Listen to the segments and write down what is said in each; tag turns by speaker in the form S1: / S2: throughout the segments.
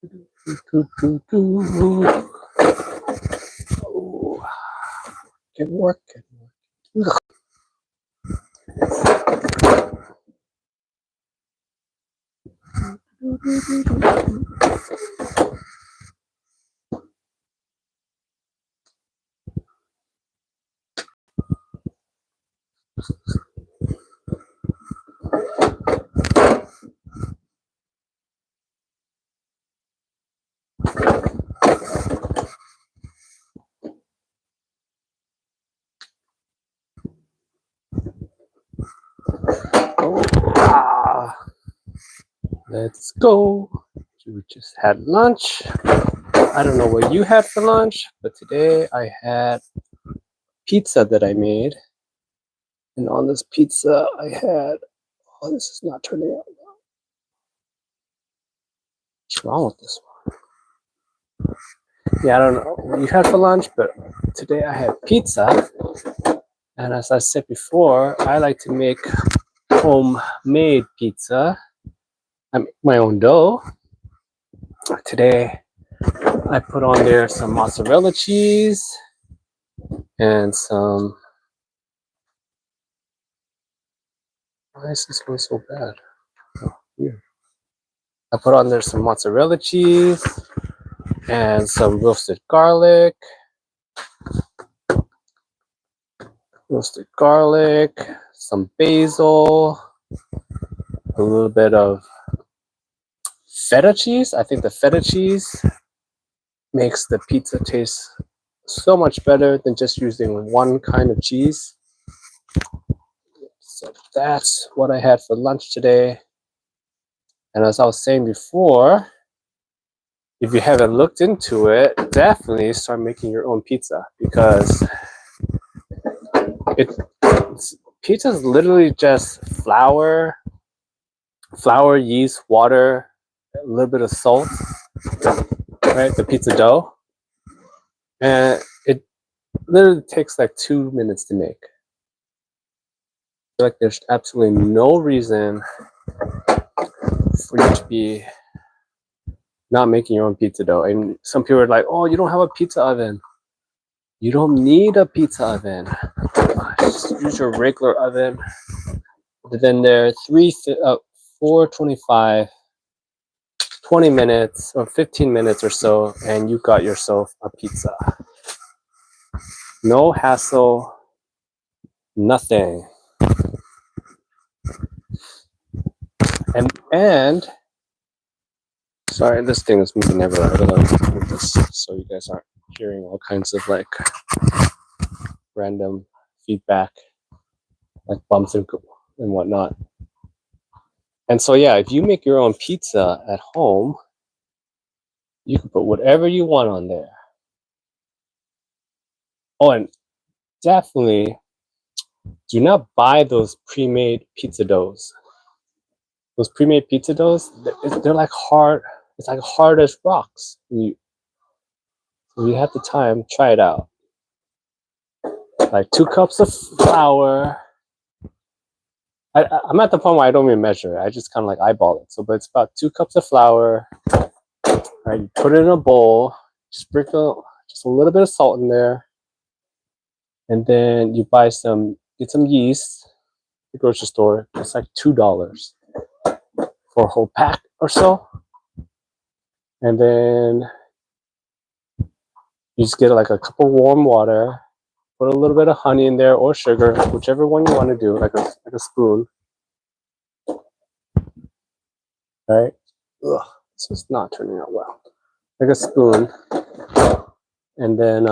S1: Oh, can work. Ugh. Ah, let's go. We just had lunch. I don't know what you had for lunch, but today I had pizza that I made. And on this pizza, I had, oh, this is not turning out well. What's wrong with this one? Yeah, I don't know what you had for lunch, but today I had pizza. And as I said before, I like to make homemade pizza. I make my own dough. Today, I put on there some mozzarella cheese and some. Why is this going so bad? Oh, weird. I put on there some mozzarella cheese and some roasted garlic, some basil, a little bit of feta cheese. I think the feta cheese makes the pizza taste so much better than just using one kind of cheese. So that's what I had for lunch today. And as I was saying before, if you haven't looked into it, definitely start making your own pizza, because pizza is literally just flour, yeast, water, a little bit of salt, right? The pizza dough. And it literally takes like 2 minutes to make. I feel like there's absolutely no reason for you to be not making your own pizza dough. And some people are like, oh, you don't have a pizza oven. You don't need a pizza oven. Just use your regular oven. Then there, 425, 20 minutes or 15 minutes or so, and you got yourself a pizza. No hassle, nothing. And sorry, this thing is moving everywhere. I gotta move this so you guys aren't hearing all kinds of like random feedback, like bumps and whatnot. And so yeah, if you make your own pizza at home, you can put whatever you want on there. Oh, and definitely do not buy those pre-made pizza doughs. Those pre-made pizza doughs, they're like hard. It's like hard as rocks. You have the time, try it out. Like 2 cups of flour. I'm at the point where I don't even measure it. I just kind of like eyeball it. So, but it's about 2 cups of flour. Right, you put it in a bowl, sprinkle just a little bit of salt in there, and then you get some yeast at the grocery store. It's like $2 for a whole pack or so. And then you just get like a cup of warm water, put a little bit of honey in there or sugar, whichever one you want to do, like a spoon. Right? Ugh, this is not turning out well. Like a spoon. And then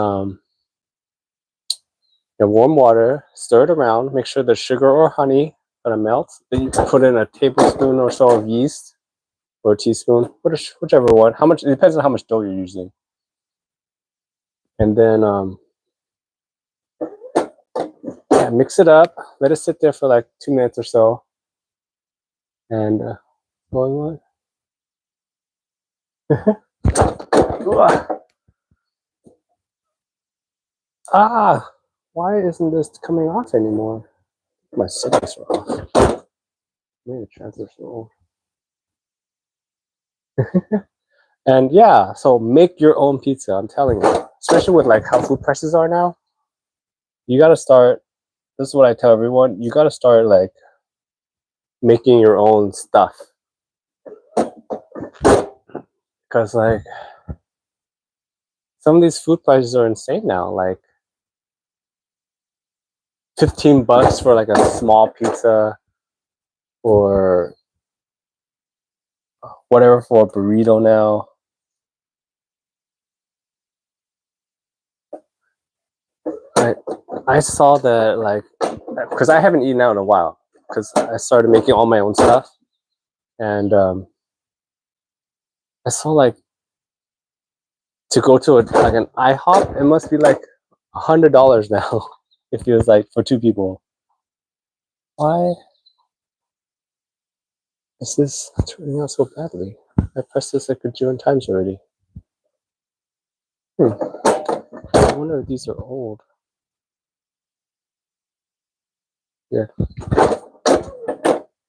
S1: warm water, stir it around, make sure the sugar or honey gonna melt. Then you put in a tablespoon or so of yeast, or a teaspoon, whichever one. How much? It depends on how much dough you're using. And then mix it up. Let it sit there for like 2 minutes or so. And going on. Why isn't this coming off anymore? My settings are off. Maybe the transfer's so old. And yeah, so make your own pizza. I'm telling you, especially with like how food prices are now, you got to start. This is what I tell everyone. You got to start like making your own stuff, because like some of these food prices are insane now. Like $15 for like a small pizza, or whatever for a burrito now. I I saw that, like, because I haven't eaten out in a while, because I started making all my own stuff, and I saw like to go to like an IHOP, it must be like $100 now. It feels like for two people. Why is this turning out so badly? I pressed this like a million times already. I wonder if these are old. Yeah.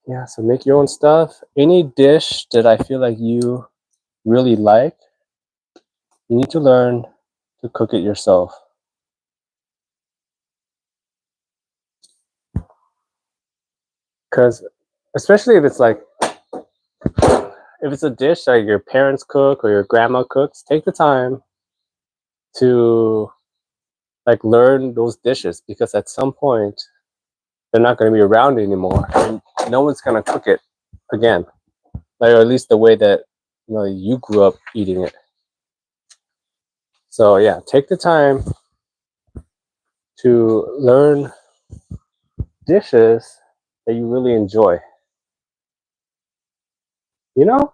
S1: Yeah, so make your own stuff. Any dish that I feel like you really like, you need to learn to cook it yourself. Because especially if it's like, if it's a dish that your parents cook or your grandma cooks, take the time to like learn those dishes, because at some point they're not going to be around anymore, and no one's going to cook it again, like, or at least the way that you grew up eating it. So yeah, take the time to learn dishes that you really enjoy. You know?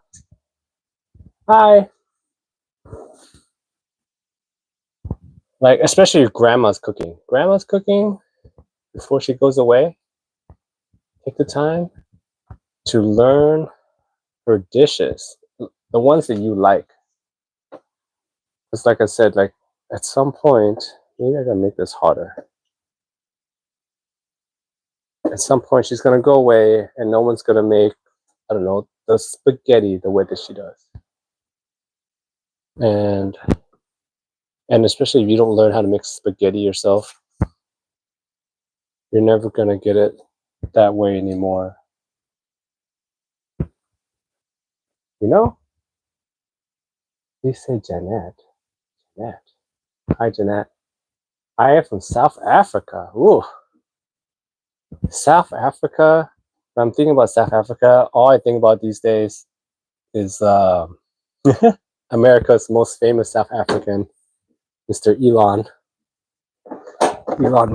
S1: Hi. Like, especially your grandma's cooking. Grandma's cooking before she goes away. Take the time to learn her dishes, the ones that you like. It's like I said, like at some point, maybe I gotta make this harder. At some point, she's gonna go away, and no one's gonna make, I don't know, the spaghetti the way that she does. And especially if you don't learn how to make spaghetti yourself, you're never gonna get it that way anymore. You know? Please say Jeanette. Jeanette. Hi, Jeanette. I am from South Africa. Ooh. South Africa. When I'm thinking about South Africa, all I think about these days is America's most famous South African, Mr. Elon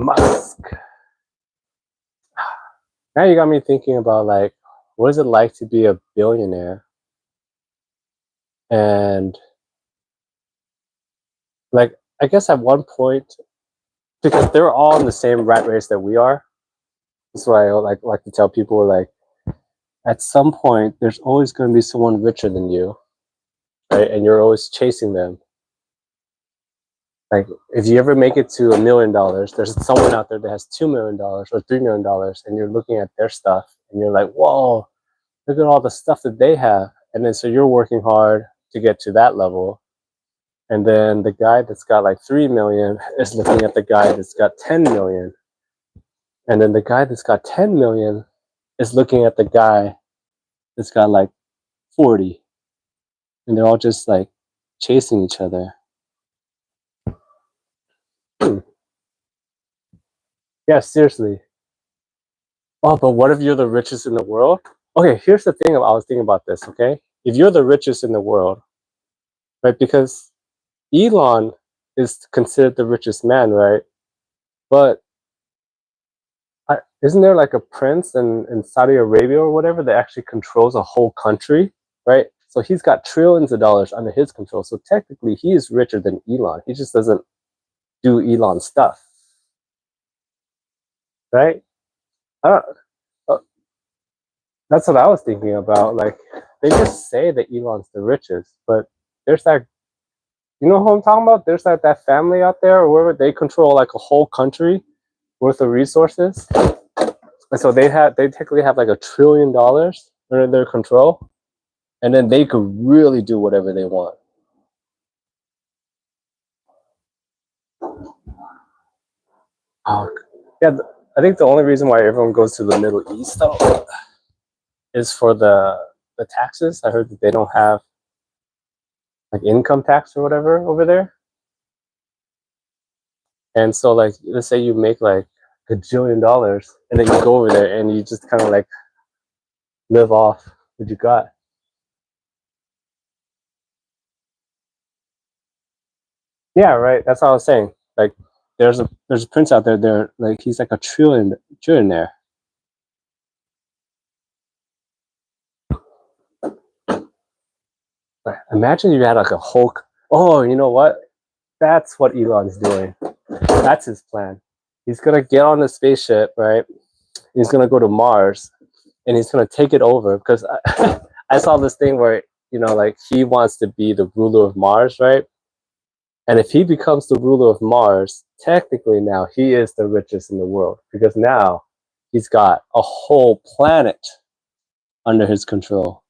S1: Musk. Now you got me thinking about, like, what is it like to be a billionaire? And like, I guess at one point, because they're all in the same rat race that we are. That's why I like to tell people, like, at some point, there's always going to be someone richer than you, right? And you're always chasing them. Like, if you ever make it to $1 million, there's someone out there that has $2 million or $3 million, and you're looking at their stuff, and you're like, whoa, look at all the stuff that they have. And then so you're working hard to get to that level. And then the guy that's got like 3 million is looking at the guy that's got 10 million. And then the guy that's got 10 million is looking at the guy that's got like 40. And they're all just like chasing each other. Yeah, seriously. Oh, but what if you're the richest in the world? Okay, here's the thing. I was thinking about this, okay? If you're the richest in the world, right? Because Elon is considered the richest man, right? But isn't there like a prince in Saudi Arabia or whatever that actually controls a whole country, right? So he's got trillions of dollars under his control. So technically, he is richer than Elon. He just doesn't do Elon stuff, right? I don't, uh, that's what I was thinking about. Like, they just say that Elon's the richest, but there's that. You know who I'm talking about? There's that family out there, or wherever, they control like a whole country worth of resources. And so they technically have like $1 trillion under their control, and then they could really do whatever they want. Yeah, I think the only reason why everyone goes to the Middle East though is for the taxes. I heard that they don't have like income tax or whatever over there, and so like let's say you make like $1 billion, and then you go over there and you just kind of like live off what you got. Yeah, right. That's what I was saying. Like, there's a prince out there. There, like he's like a trillionaire. Right. Imagine you had like a Hulk. Oh, you know what? That's what Elon's doing. That's his plan. He's gonna get on the spaceship, right? He's gonna go to Mars, and he's gonna take it over. Because I saw this thing where like he wants to be the ruler of Mars, right? And if he becomes the ruler of Mars, technically now he is the richest in the world because now he's got a whole planet under his control.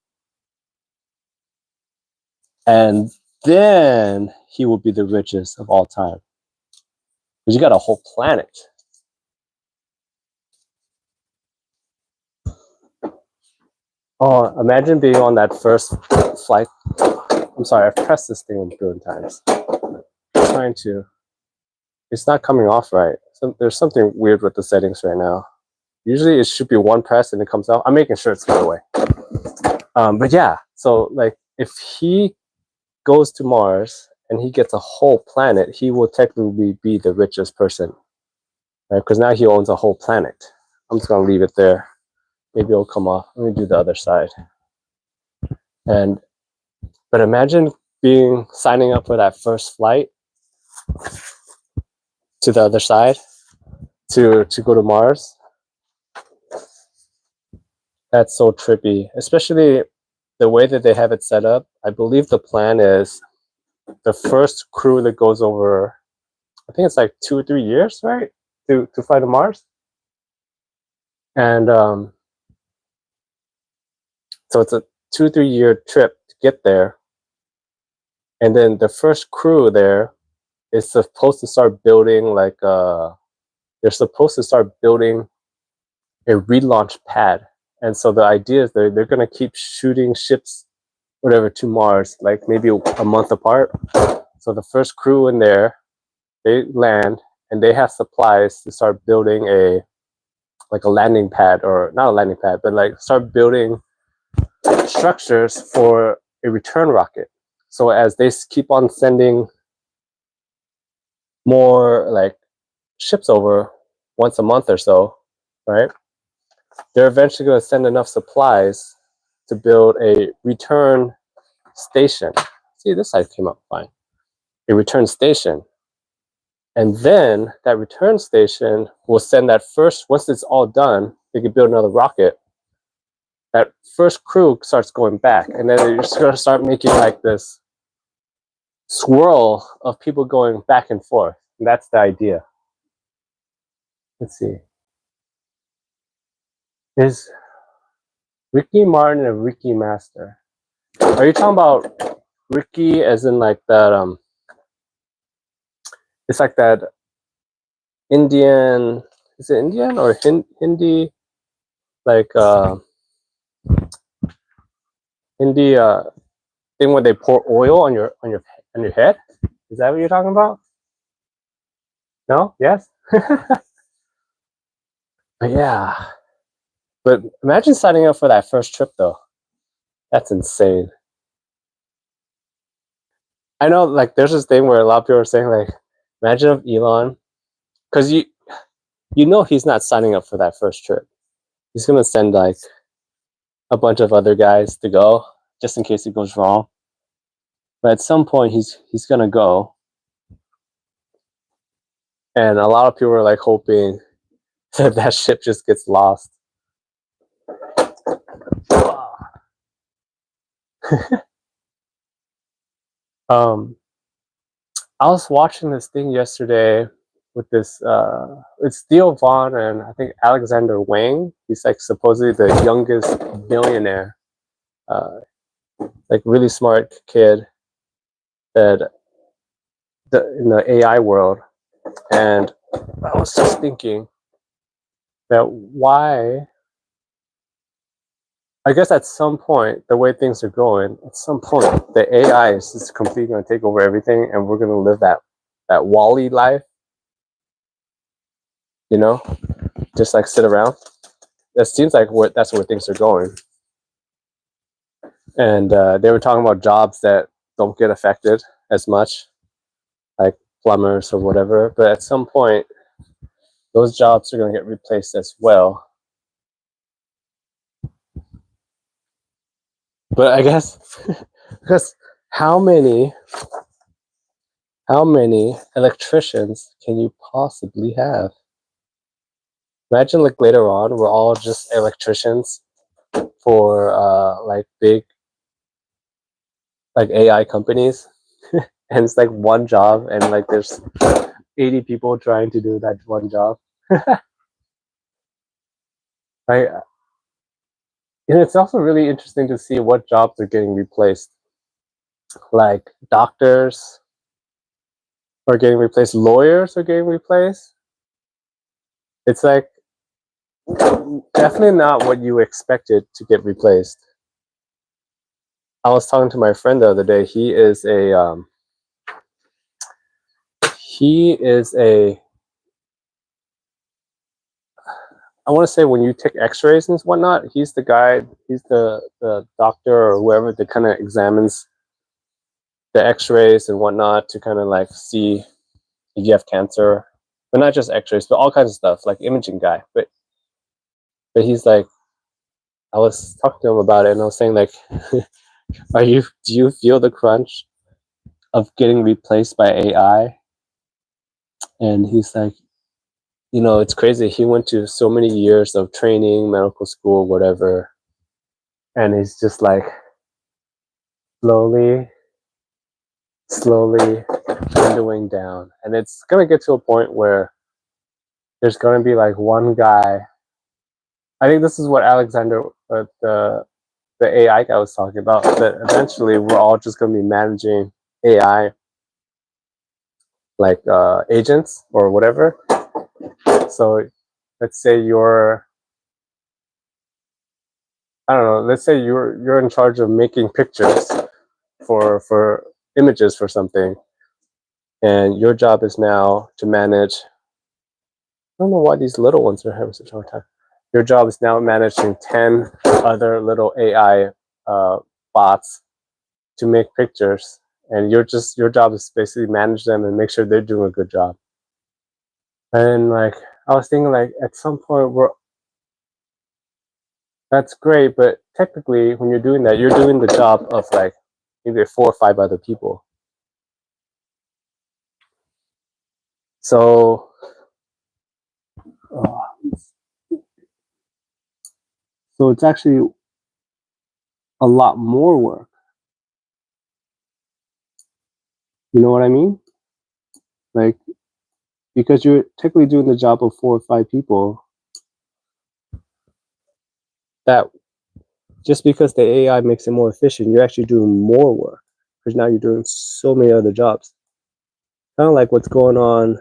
S1: And then he will be the richest of all time. Because you got a whole planet. Oh, imagine being on that first flight. I'm sorry, I've pressed this thing a billion times. I'm trying to. It's not coming off right. So there's something weird with the settings right now. Usually it should be one press and it comes out. I'm making sure it's the other way. But yeah, so like if he goes to Mars and he gets a whole planet, he will technically be the richest person, right? Because now he owns a whole planet. I'm just gonna leave it there. Maybe it'll come off. Let me do the other side. But imagine signing up for that first flight to the other side to go to Mars. That's so trippy, especially the way that they have it set up. I believe the plan is the first crew that goes over, I think it's like 2 or 3 years, right? To fly to Mars. And so it's a 2 or 3 year trip to get there. And then the first crew there is supposed to start building they're supposed to start building a relaunch pad. And so the idea is they're going to keep shooting ships, whatever, to Mars, like maybe a month apart. So the first crew in there, they land and they have supplies to start building a landing pad, or not a landing pad, but like start building structures for a return rocket. So as they keep on sending more like ships over once a month or so, right? They're eventually going to send enough supplies to build a return station. See, this side came up fine. A return station. And then that return station will send that first, once it's all done, they can build another rocket. That first crew starts going back. And then they're just going to start making like this swirl of people going back and forth. And that's the idea. Let's see. Is Ricky Martin a Ricky Master? Are you talking about Ricky as in like that it's like that Indian, is it Indian or Hindi, like Hindi thing where they pour oil on your head? Is that what you're talking about? No? Yes? But yeah. But imagine signing up for that first trip though. That's insane. I know, like, there's this thing where a lot of people are saying, like, imagine if Elon, because you know he's not signing up for that first trip. He's gonna send like a bunch of other guys to go just in case it goes wrong. But at some point, he's gonna go, and a lot of people are like hoping that that ship just gets lost. I was watching this thing yesterday with this it's Theo Vaughn and I think Alexander Wang. He's like supposedly the youngest billionaire like really smart kid that in the AI world, and I was just thinking that why. I guess at some point, the way things are going, at some point, the AI is just completely going to take over everything, and we're going to live that Wall-E life, you know, just like sit around. It seems like that's where things are going. And they were talking about jobs that don't get affected as much, like plumbers or whatever. But at some point, those jobs are going to get replaced as well. But I guess because how many electricians can you possibly have? Imagine like later on, we're all just electricians for like big like AI companies, and it's like one job, and like there's 80 people trying to do that one job. Right? And it's also really interesting to see what jobs are getting replaced. Like doctors are getting replaced, lawyers are getting replaced. It's like definitely not what you expected to get replaced. I was talking to my friend the other day. He is a I want to say when you take x-rays and whatnot, he's the guy, he's the doctor or whoever that kind of examines the x-rays and whatnot to kind of like see if you have cancer. But not just x-rays, but all kinds of stuff, like imaging guy. But he's like, I was talking to him about it, and I was saying like, do you feel the crunch of getting replaced by AI? And he's like, it's crazy. He went to so many years of training, medical school, whatever, and he's just like slowly dwindling down. And it's going to get to a point where there's going to be like one guy. I think this is what Alexander, the AI guy was talking about, that eventually we're all just going to be managing AI like agents or whatever. So let's say let's say you're in charge of making pictures for images for something, and your job is now to manage. I don't know why these little ones are having such a hard time. Your job is now managing 10 other little AI bots to make pictures, and your job is basically manage them and make sure they're doing a good job. And like I was thinking, like at some point that's great, but technically when you're doing that, you're doing the job of like maybe 4 or 5 other people. So so it's actually a lot more work. You know what I mean? Like, because you're technically doing the job of 4 or 5 people, that just because the AI makes it more efficient, you're actually doing more work because now you're doing so many other jobs. Kind of like what's going on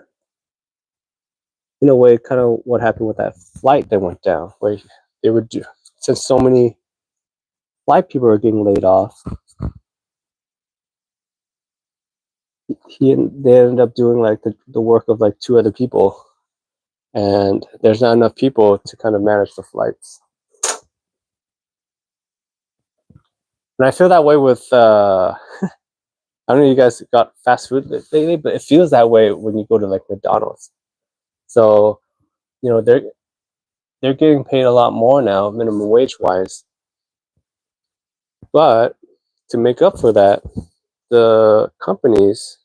S1: in a way, kind of what happened with that flight that went down, where they would do, since so many flight people are getting laid off, they ended up doing like the work of like 2 other people, and there's not enough people to kind of manage the flights. And I feel that way with I don't know if you guys got fast food lately, but it feels that way when you go to like McDonald's. So they're getting paid a lot more now, minimum wage wise, but to make up for that, the companies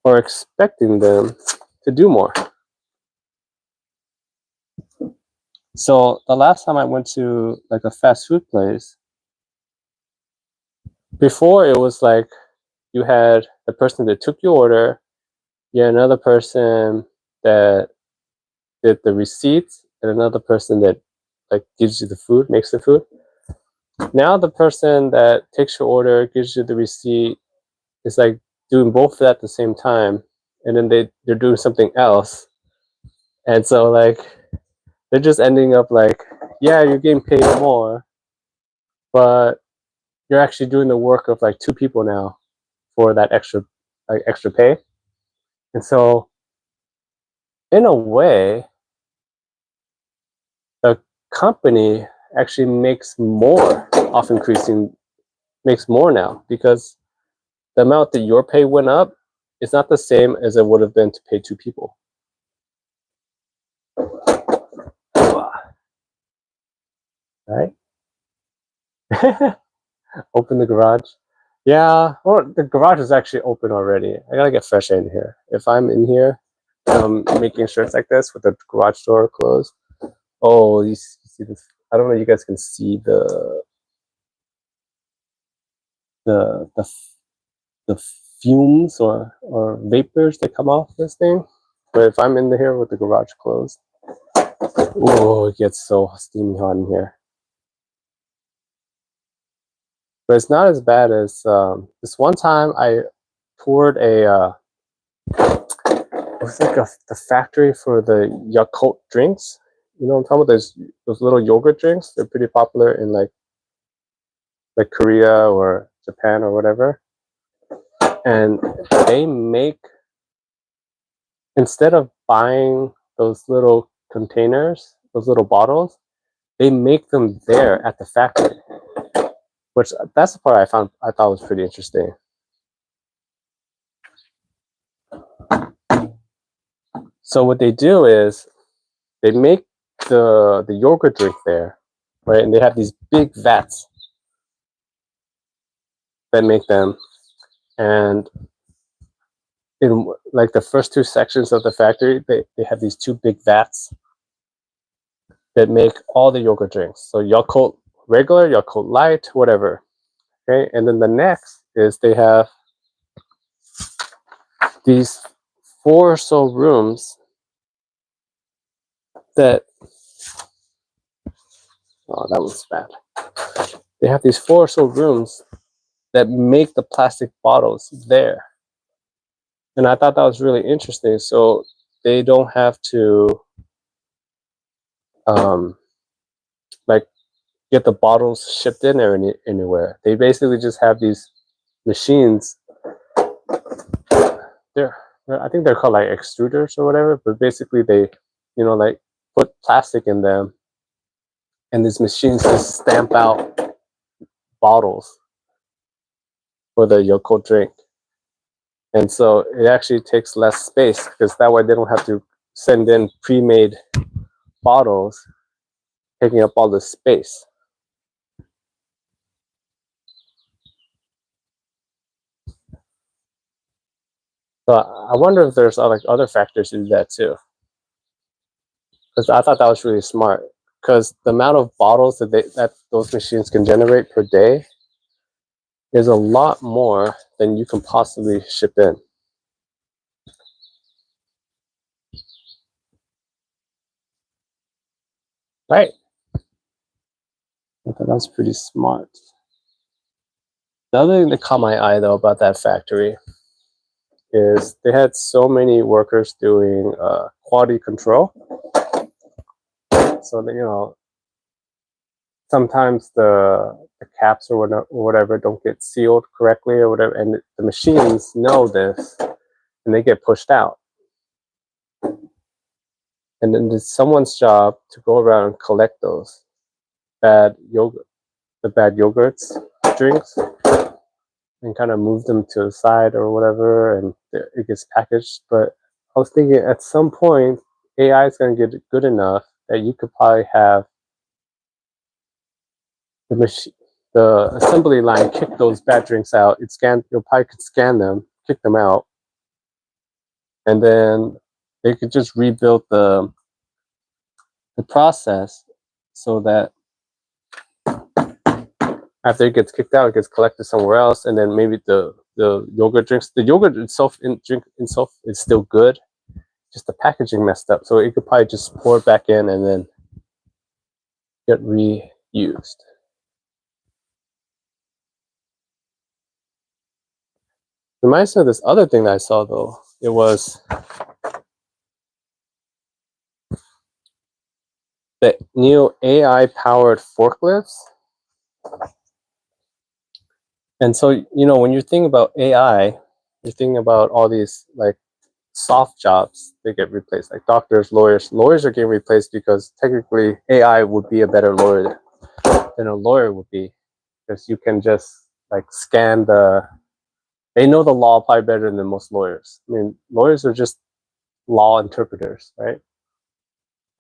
S1: are expecting them to do more. So the last time I went to like a fast food place, before it was like you had the person that took your order, you had another person that did the receipts, and another person that like gives you the food, makes the food. Now the person that takes your order, gives you the receipt, is like doing both at the same time, and then they're doing something else, and so like they're just ending up like, yeah, you're getting paid more, but you're actually doing the work of like two people now for that extra pay. And so in a way, the company actually makes more off increasing, makes more now, because the amount that your pay went up is not the same as it would have been to pay two people. Right? Open the garage. Yeah, well, the garage is actually open already. I gotta get fresh air in here. If I'm in here making shirts like this with the garage door closed, oh, you see this? I don't know if you guys can see the the, the fumes or vapors that come off this thing. But if I'm in here with the garage closed, oh, it gets so steamy hot in here. But it's not as bad as this one time I toured it was like the factory for the Yakult drinks. You know what I'm talking about? Those little yogurt drinks. They're pretty popular in like Korea or Japan or whatever. And they make, instead of buying those little containers, those little bottles, they make them there at the factory. Which that's the part I thought was pretty interesting. So what they do is they make the yogurt drink there, right? And they have these big vats that make them, and in like the first two sections of the factory, they have these two big vats that make all the yogurt drinks. So Yakult regular, Yakult light, whatever. Okay, and then the next is they have these 4 or so rooms that, oh, that was bad. They have these 4 or so rooms that make the plastic bottles there. And I thought that was really interesting. So they don't have to like get the bottles shipped in there anywhere. They basically just have these machines. I think they're called like extruders or whatever, but basically they, like put plastic in them, and these machines just stamp out bottles for the Yakult drink. And so it actually takes less space, because that way they don't have to send in pre-made bottles taking up all the space. So I wonder if there's like other factors to do that too, because I thought that was really smart. Because the amount of bottles that those machines can generate per day is a lot more than you can possibly ship in. Right? I thought that was pretty smart. The other thing that caught my eye though about that factory is they had so many workers doing quality control. So that, sometimes the caps or whatever don't get sealed correctly or whatever, and the machines know this, and they get pushed out. And then it's someone's job to go around and collect those bad yogurts drinks, and kind of move them to the side or whatever, and it gets packaged. But I was thinking at some point AI is going to get good enough that you could probably have the assembly line kick those bad drinks out. You'll probably could scan them, kick them out, and then they could just rebuild the process so that after it gets kicked out, it gets collected somewhere else, and then maybe the yogurt drink itself is still good, just the packaging messed up. So it could probably just pour it back in and then get reused. Reminds me of this other thing that I saw though. It was the new AI powered forklifts. And so, you know, when you're thinking about AI, you're thinking about all these like soft jobs that get replaced, like doctors, lawyers. Lawyers are getting replaced because technically AI would be a better lawyer than a lawyer would be, because you can just like scan they know the law probably better than most lawyers. I mean, lawyers are just law interpreters, right?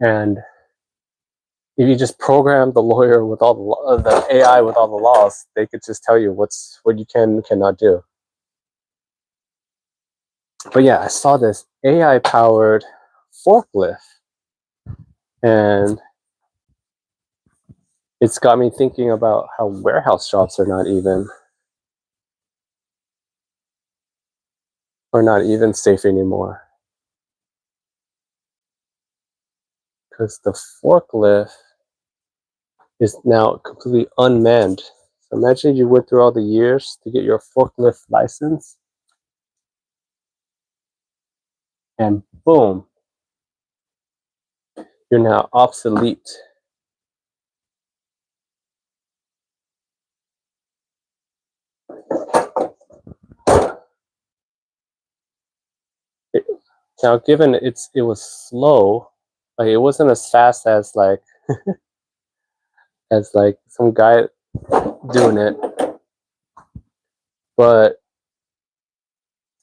S1: And if you just program the lawyer with all the AI with all the laws, they could just tell you what you can and cannot do. But yeah, I saw this AI powered forklift, and it's got me thinking about how warehouse jobs are not even safe anymore, because the forklift is now completely unmanned. So imagine you went through all the years to get your forklift license, and boom, you're now obsolete. Now, given it was slow, like it wasn't as fast as like some guy doing it, but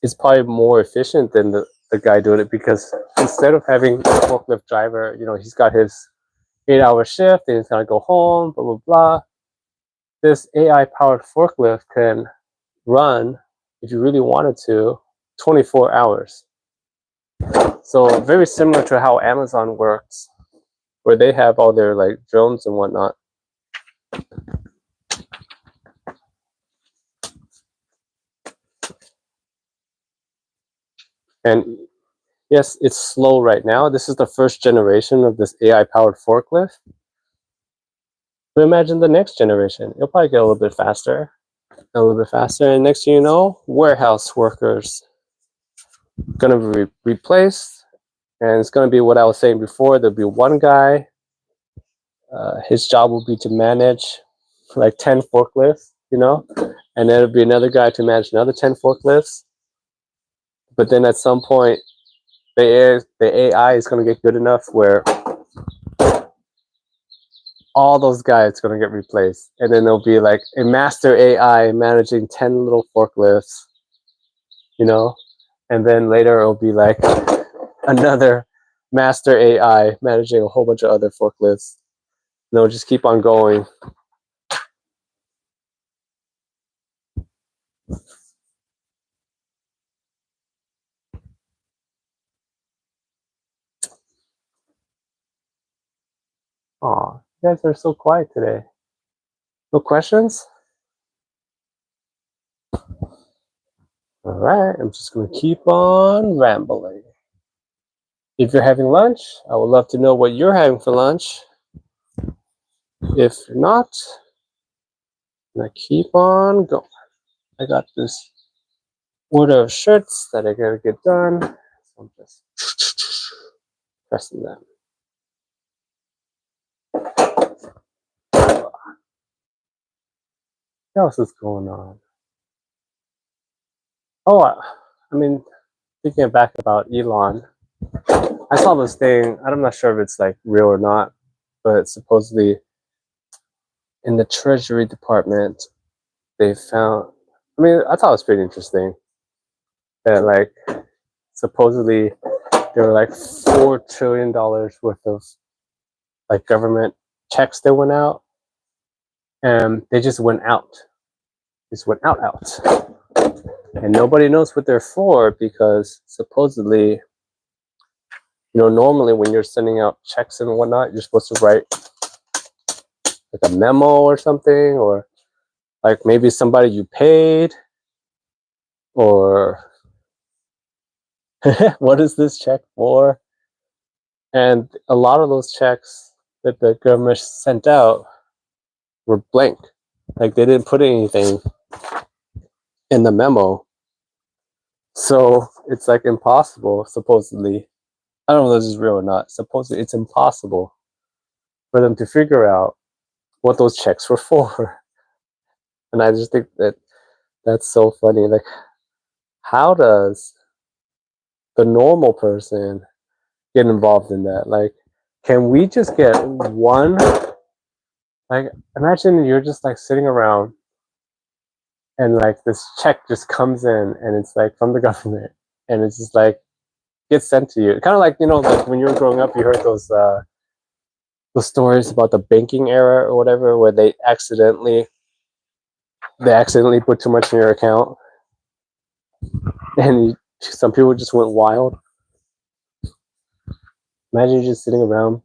S1: it's probably more efficient than the guy doing it, because instead of having a forklift driver, you know, he's got his 8-hour shift and he's gonna go home, blah blah blah. This AI powered forklift can run, if you really wanted to, 24 hours. So very similar to how Amazon works, where they have all their like drones and whatnot. And yes, it's slow right now. This is the first generation of this AI powered forklift. But imagine the next generation. It'll probably get a little bit faster, and next thing you know, warehouse workers gonna be replaced, and it's gonna be what I was saying before. There'll be one guy. His job will be to manage like 10 forklifts, you know, and then there'll be another guy to manage another 10 forklifts. But then at some point, the AI is going to get good enough where all those guys are going to get replaced, and then there'll be like a master AI managing 10 little forklifts, you know, and then later it'll be like another master AI managing a whole bunch of other forklifts. And they'll just keep on going. Aw, you guys are so quiet today. No questions? All right, I'm just going to keep on rambling. If you're having lunch, I would love to know what you're having for lunch. If you're not, I'm going to keep on going. I got this order of shirts that I got to get done. So I'm just pressing them. What else is going on? Oh, I mean, thinking back about Elon, I saw this thing. I'm not sure if it's like real or not, but supposedly in the Treasury Department, they found. I mean, I thought it was pretty interesting that like supposedly there were like $4 trillion worth of like government checks that went out, and they just went out. Just went out. And nobody knows what they're for, because supposedly, you know, normally when you're sending out checks and whatnot, you're supposed to write like a memo or something, or like maybe somebody you paid, or what is this check for? And a lot of those checks that the government sent out were blank. Like they didn't put anything in the memo. So it's like impossible, supposedly. I don't know if this is real or not. Supposedly, it's impossible for them to figure out what those checks were for. And I just think that that's so funny. Like, how does the normal person get involved in that? Like, can we just get one? Like, imagine you're just like sitting around and like this check just comes in and it's like from the government and it's just like gets sent to you. Kind of like, like when you were growing up, you heard those stories about the banking era or whatever, where they accidentally put too much in your account, and some people just went wild. Imagine you just sitting around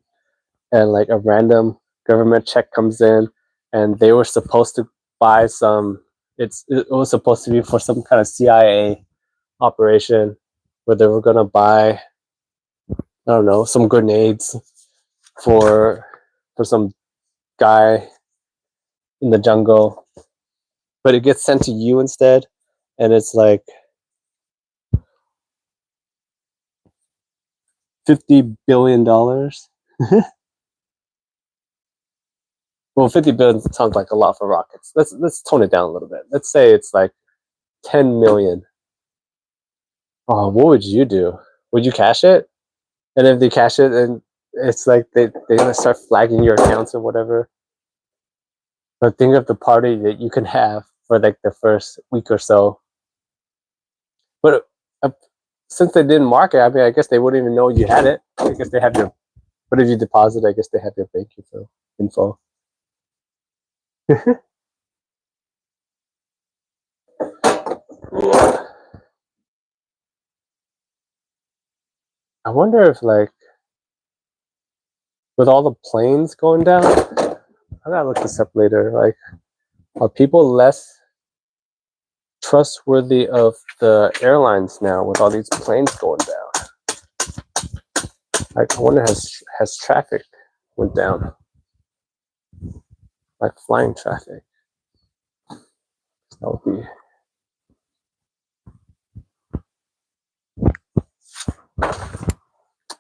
S1: and like a random government check comes in, and they were supposed to buy some. It was supposed to be for some kind of CIA operation where they were gonna buy, I don't know, some grenades for some guy in the jungle, but it gets sent to you instead, and it's like $50 billion. Well, 50 billion sounds like a lot for rockets. Let's tone it down a little bit. Let's say it's like 10 million. Oh, what would you do? Would you cash it? And if they cash it, and it's like they're gonna start flagging your accounts or whatever. But think of the party that you can have for like the first week or so. But since they didn't mark it, I mean, I guess they wouldn't even know you had it. I guess they have your. But if you deposit, I guess they have your bank info. I wonder if, like, with all the planes going down, I gotta look this up later. Like, are people less trustworthy of the airlines now with all these planes going down? Like, I wonder, has traffic went down, like flying traffic? That would be.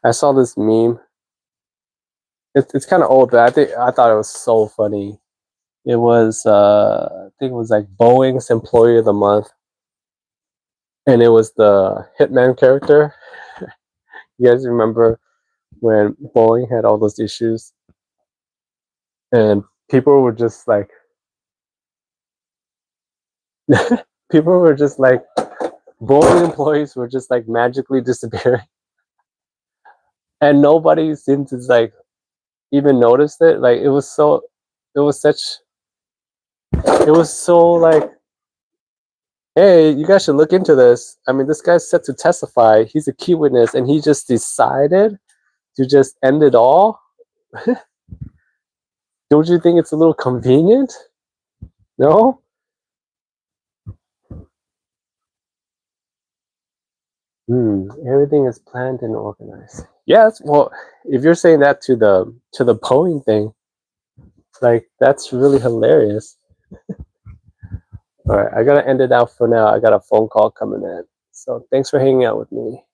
S1: I saw this meme. It's kind of old, but I thought it was so funny. It was I think it was like Boeing's Employee of the Month, and it was the Hitman character. You guys remember when Boeing had all those issues, and people were just like, people were just like, Boeing employees were just like magically disappearing, and nobody seemed to like even notice it. Like it was so like, hey, you guys should look into this. I mean, this guy's set to testify. He's a key witness, and he just decided to just end it all. Don't you think it's a little convenient? No? Everything is planned and organized. Yes, well, if you're saying that to the Boeing thing, like that's really hilarious. All right, I gotta end it out for now. I got a phone call coming in. So thanks for hanging out with me.